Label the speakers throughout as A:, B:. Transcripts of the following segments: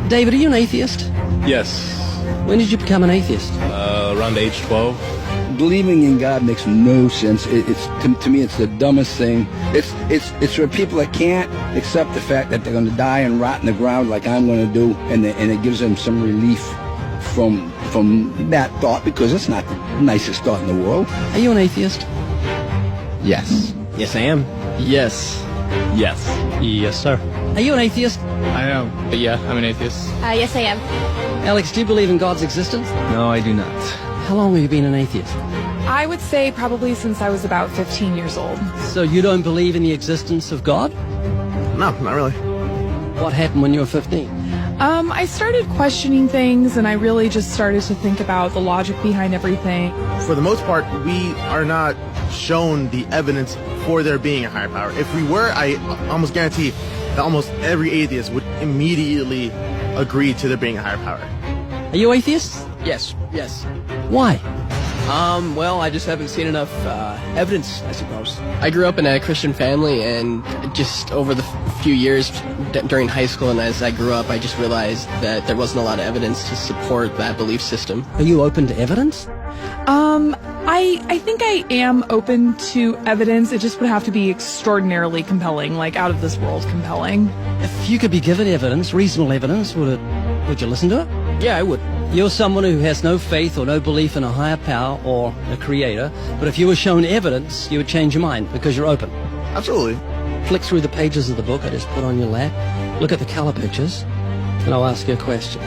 A: David, are you an atheist?
B: Yes.
A: When did you become an atheist?
B: Around age 12.
C: Believing in God makes no sense. To me, it's the dumbest thing. It's for people that can't accept the fact that they're going to die and rot in the ground like I'm going to do, and it gives them some relief from that thought, because it's not the nicest thought in the world.
A: Are you an atheist?
D: Yes.
A: Yes, I am.
D: Yes.
B: Yes.
D: Yes, sir.
A: Are you an atheist?
D: I am. Yeah, I'm an atheist.
E: Yes, I am.
A: Alex, do you believe in God's existence?
D: No, I do not.
A: How long have you been an atheist?
F: I would say probably since I was about 15 years old.
A: So you don't believe in the existence of God?
D: No, not really.
A: What happened when you were 15?
F: I started questioning things, and I really just started to think about the logic behind everything.
G: For the most part, we are not shown the evidence for there being a higher power. If we were, I almost guarantee that almost every atheist would immediately agree to there being a higher power.
A: Are you atheists?
H: Yes.
A: Why?
H: Well, I just haven't seen enough evidence, I suppose. I grew up in a Christian family, and just over the few years during high school and as I grew up, I just realized that there wasn't a lot of evidence to support that belief system.
A: Are you open to evidence?
F: I think I am open to evidence. It just would have to be extraordinarily compelling, like out of this world compelling.
A: If you could be given evidence, reasonable evidence, would you listen to it?
H: Yeah, I would.
A: You're someone who has no faith or no belief in a higher power or a creator, but if you were shown evidence, you would change your mind because you're open.
G: Absolutely.
A: Flick through the pages of the book I just put on your lap, look at the color pictures, and I'll ask you a question.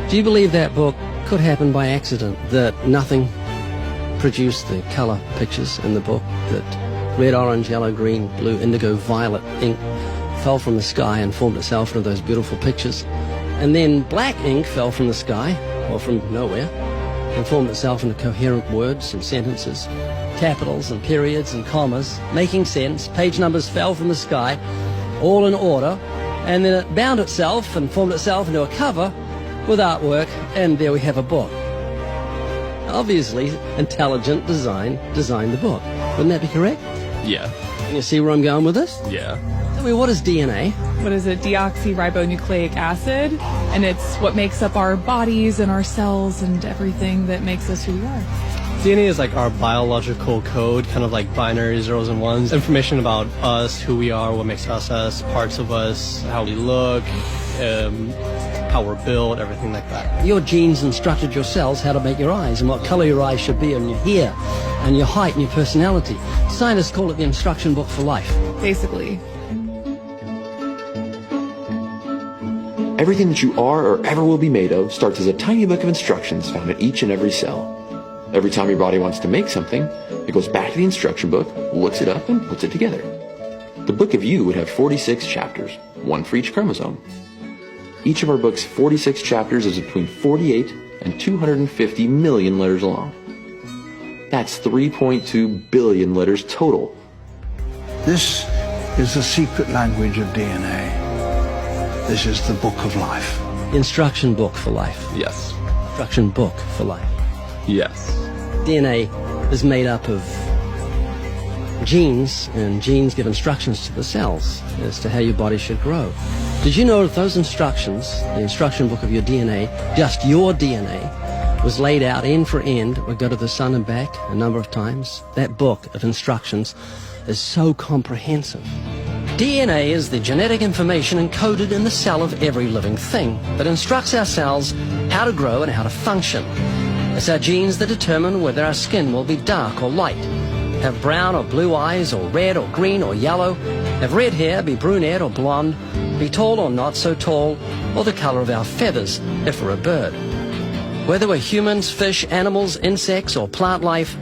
A: Do you believe that book could happen by accident, that nothing produced the color pictures in the book, that red, orange, yellow, green, blue, indigo, violet ink fell from the sky and formed itself into those beautiful pictures, and then black ink fell from the sky, or from nowhere, and formed itself into coherent words and sentences, capitals and periods and commas, making sense, page numbers fell from the sky, all in order, and then it bound itself and formed itself into a cover with artwork, and there we have a book. Obviously, intelligent design designed the book. Wouldn't that be correct?
B: Yeah.
A: Can you see where I'm going with this?
B: Yeah.
A: Tell me, what is DNA?
F: What is it? Deoxyribonucleic acid. And it's what makes up our bodies and our cells and everything that makes us who we are.
D: DNA is like our biological code, kind of like binary zeros and ones. Information about us, who we are, what makes us us, parts of us, how we look, how we're built, everything like that.
A: Your genes instructed your cells how to make your eyes and what color your eyes should be, and your hair and your height and your personality. Scientists call it the instruction book for life.
F: Basically.
I: Everything that you are or ever will be made of starts as a tiny book of instructions found in each and every cell. Every time your body wants to make something, it goes back to the instruction book, looks it up, and puts it together. The book of you would have 46 chapters, one for each chromosome. Each of our book's 46 chapters is between 48 and 250 million letters long. That's 3.2 billion letters total.
J: This is the secret language of DNA. This is the book of life.
A: Instruction book for life.
B: Yes.
A: Instruction book for life.
B: Yes.
A: DNA is made up of genes, and genes give instructions to the cells as to how your body should grow. Did you know that those instructions, the instruction book of your DNA, just your DNA, was laid out end for end, would go to the sun and back a number of times? That book of instructions is so comprehensive. DNA is the genetic information encoded in the cell of every living thing that instructs our cells how to grow and how to function. It's our genes that determine whether our skin will be dark or light, have brown or blue eyes, or red or green or yellow, have red hair, be brunette or blonde, be tall or not so tall, or the color of our feathers if we're a bird. Whether we're humans, fish, animals, insects, or plant life,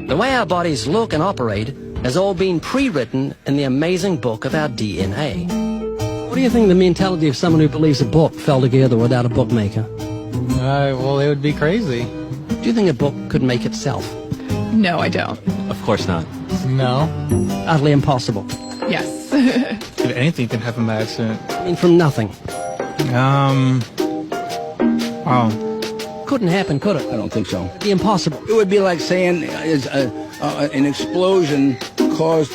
A: the way our bodies look and operate has all been pre-written in the amazing book of our DNA. What do you think the mentality of someone who believes a book fell together without a bookmaker?
D: Well, it would be crazy.
A: Do you think a book could make itself?
F: No, I don't.
D: Of course not. No.
A: Utterly impossible.
F: Yes.
D: If anything can happen by accident.
A: I mean, from nothing. Couldn't happen, could it?
C: I don't think so.
A: It'd be impossible.
C: It would be like saying an explosion caused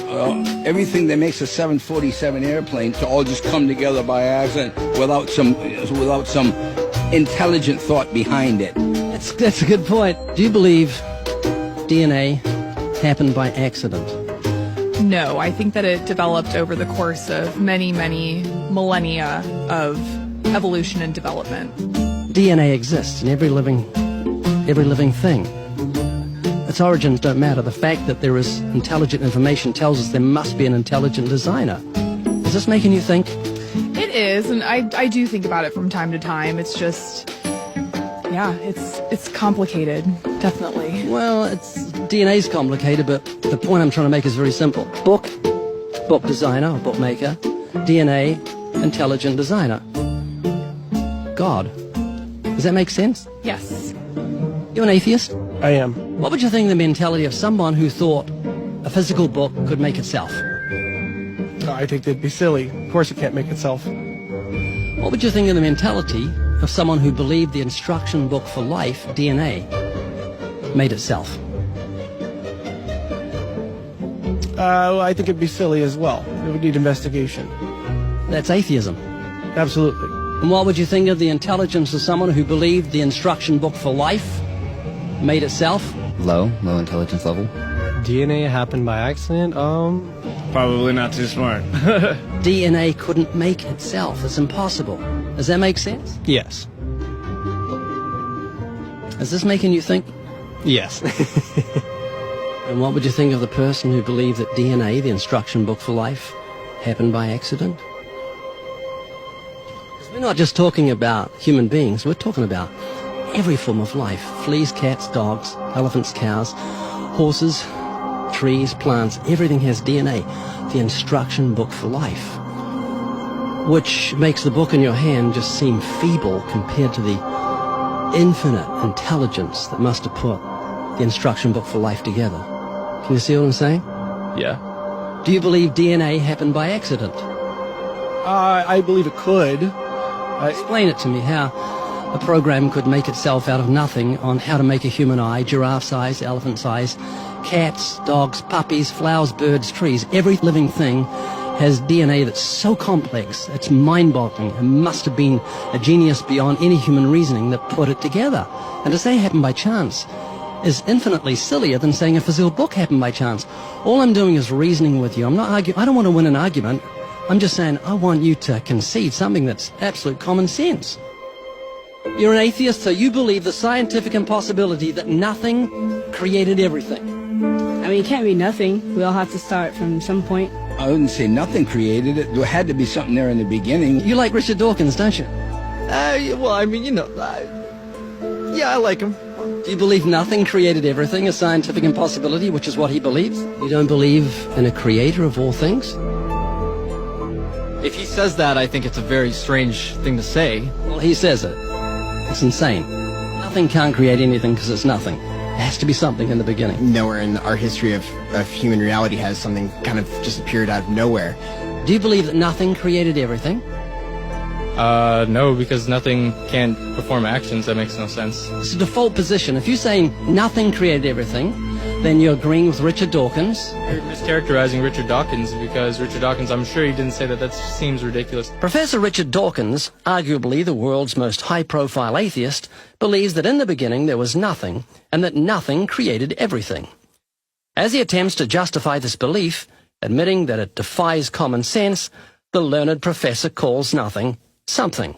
C: everything that makes a 747 airplane to all just come together by accident without some intelligent thought behind it.
A: That's a good point. Do you believe DNA happened by accident?
F: No, I think that it developed over the course of many, many millennia of evolution and development.
A: DNA exists in every living thing. Its origins don't matter. The fact that there is intelligent information tells us there must be an intelligent designer. Is this making you think?
F: It is, and I do think about it from time to time. It's just, yeah, it's complicated, definitely.
A: Well, DNA's complicated, but the point I'm trying to make is very simple. Book designer or bookmaker, DNA, intelligent designer. God. Does that make sense?
F: Yes.
A: You're an atheist?
D: I am.
A: What would you think of the mentality of someone who thought a physical book could make itself?
D: I think they'd be silly. Of course it can't make itself.
A: What would you think of the mentality of someone who believed the instruction book for life, DNA, made itself?
D: I think it'd be silly as well. It would need investigation.
A: That's atheism.
D: Absolutely.
A: And what would you think of the intelligence of someone who believed the instruction book for life made itself?
E: Low intelligence level.
D: DNA happened by accident?
K: Probably not too smart.
A: DNA couldn't make itself. It's impossible. Does that make sense?
D: Yes.
A: Is this making you think?
D: Yes.
A: And what would you think of the person who believed that DNA, the instruction book for life, happened by accident? We're not just talking about human beings, we're talking about every form of life. Fleas, cats, dogs, elephants, cows, horses, trees, plants, everything has DNA, the instruction book for life. Which makes the book in your hand just seem feeble compared to the infinite intelligence that must have put the instruction book for life together. Can you see what I'm saying?
B: Yeah.
A: Do you believe DNA happened by accident?
D: I believe it could.
A: Explain it to me, how a program could make itself out of nothing on how to make a human eye, giraffe size, elephant size, cats, dogs, puppies, flowers, birds, trees. Every living thing has DNA that's so complex, it's mind-boggling. It must have been a genius beyond any human reasoning that put it together. And to say it happened by chance is infinitely sillier than saying a physical book happened by chance. All I'm doing is reasoning with you. I'm not arguing. I don't want to win an argument. I'm just saying I want you to concede something that's absolute common sense. You're an atheist, so you believe the scientific impossibility that nothing created everything.
L: I mean, it can't be nothing. We all have to start from some point.
C: I wouldn't say nothing created it. There had to be something there in the beginning.
A: You like Richard Dawkins, don't you?
H: Well, I mean, yeah, I like him.
A: Do you believe nothing created everything, a scientific impossibility, which is what he believes? You don't believe in a creator of all things?
E: If he says that, I think it's a very strange thing to say.
A: Well, he says it. It's insane. Nothing can't create anything because it's nothing. There has to be something in the beginning.
H: Nowhere in our history of human reality has something kind of just appeared out of nowhere.
A: Do you believe that nothing created everything?
B: No, because nothing can perform actions. That makes no sense.
A: It's a default position. If you're saying nothing created everything, then you're agreeing with Richard Dawkins.
B: You're mischaracterizing Richard Dawkins, because Richard Dawkins, I'm sure he didn't say that. That seems ridiculous.
A: Professor Richard Dawkins, arguably the world's most high-profile atheist, believes that in the beginning there was nothing, and that nothing created everything. As he attempts to justify this belief, admitting that it defies common sense, the learned professor calls nothing something.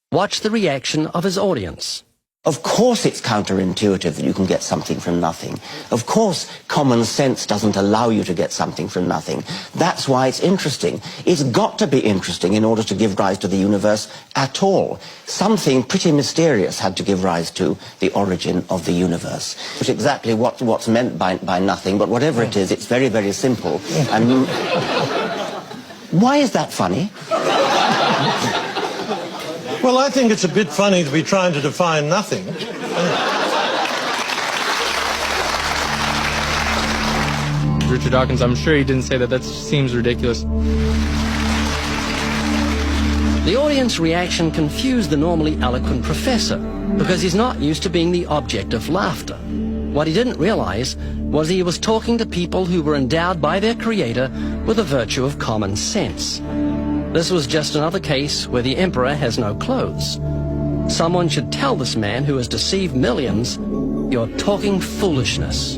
A: Watch the reaction of his audience.
M: Of course it's counterintuitive that you can get something from nothing. Of course common sense doesn't allow you to get something from nothing. That's why it's interesting. It's got to be interesting in order to give rise to the universe at all. Something pretty mysterious had to give rise to the origin of the universe. Which exactly what's meant by nothing, but whatever it is, it's very, very simple. And why is that funny?
N: Well, I think it's a bit funny to be trying to define nothing.
B: Richard Dawkins, I'm sure he didn't say that. That seems ridiculous.
A: The audience reaction confused the normally eloquent professor because he's not used to being the object of laughter. What he didn't realize was he was talking to people who were endowed by their creator with the virtue of common sense. This was just another case where the emperor has no clothes. Someone should tell this man who has deceived millions, you're talking foolishness.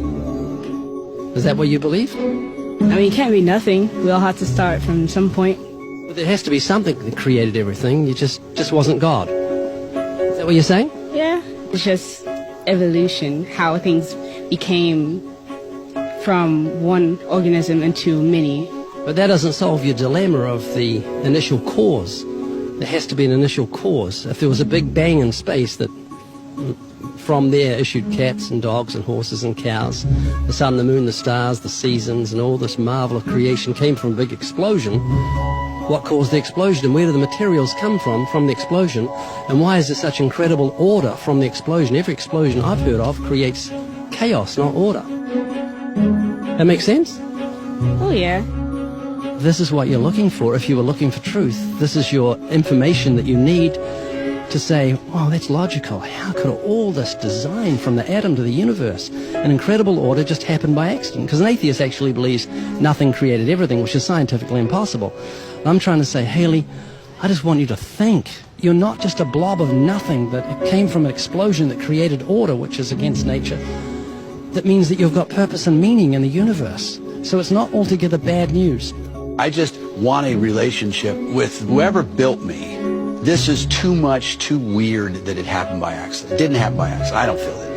A: Is that what you believe?
L: I mean, it can't be nothing. We all have to start from some point.
A: But there has to be something that created everything. You just wasn't God. Is that what you're saying?
L: Yeah, it's just evolution, how things became from one organism into many.
A: But that doesn't solve your dilemma of the initial cause. There has to be an initial cause. If there was a big bang in space that from there issued cats and dogs and horses and cows, the sun, the moon, the stars, the seasons, and all this marvel of creation came from a big explosion, what caused the explosion, and where do the materials come from the explosion, and why is there such incredible order from the explosion? Every explosion I've heard of creates chaos, not order. That makes sense?
L: Oh, yeah.
A: This is what you're looking for. If you were looking for truth, this is your information that you need to say, oh, that's logical. How could all this design from the atom to the universe, an incredible order, just happen by accident? Because an atheist actually believes nothing created everything, which is scientifically impossible. I'm trying to say, Haley, I just want you to think. You're not just a blob of nothing, that it came from an explosion that created order, which is against nature. That means that you've got purpose and meaning in the universe. So it's not altogether bad news.
O: I just want a relationship with whoever built me. This is too much, too weird that it happened by accident. It didn't happen by accident. I don't feel that.